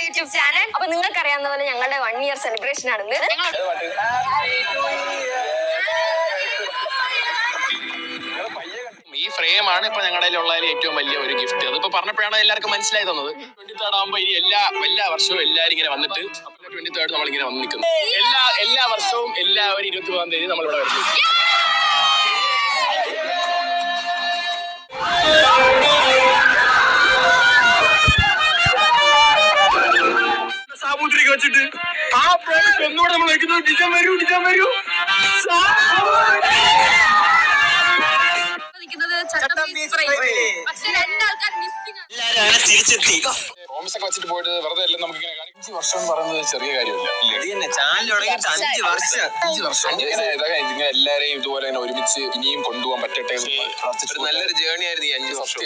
YouTube channel. അപ്പൊ നിങ്ങൾക്ക് അറിയാവുന്ന പോലെ ഞങ്ങളുടെ 1 year സെലിബ്രേഷൻ ആണെന്ന്. ഈ ഫ്രെയിമാണ് ഇപ്പൊ ഞങ്ങളുടെ ഉള്ളതിൽ ഏറ്റവും വലിയ ഒരു ഗിഫ്റ്റ്. അതിപ്പോ പറഞ്ഞപ്പോഴാണ് എല്ലാവർക്കും മനസ്സിലായി തന്നത്. 23rd ആകുമ്പോ ഇനി എല്ലാ വർഷവും എല്ലാവരും ഇങ്ങനെ വന്നിട്ട് 23rd നമ്മളിങ്ങനെ വന്ന് നിൽക്കുന്നു. എല്ലാ വർഷവും എല്ലാവരും 23-ാം തീയതി നമ്മളിവിടെ വരുന്നു. സാമൂതിരിക്ക് വെച്ചിട്ട് ആ പ്രോജക്ട് ഒന്നുകൂടെ നമ്മൾ വെക്കുന്നത്. ഡിജം വരൂ പ്രോമിസ് ഒക്കെ വെച്ചിട്ട് പോയിട്ട് വെറുതെ എല്ലാം നമുക്ക് ഇങ്ങനെ 5 വർഷം എന്ന് പറയുന്നത് ചെറിയ കാര്യമല്ല. ഇങ്ങനെ എല്ലാരെയും ഇതുപോലെ ഒരുമിച്ച് ഇനിയും കൊണ്ടുപോകാൻ പറ്റട്ടെ. നല്ലൊരു ജേർണി ആയിരുന്നു ഈ 5 വർഷം.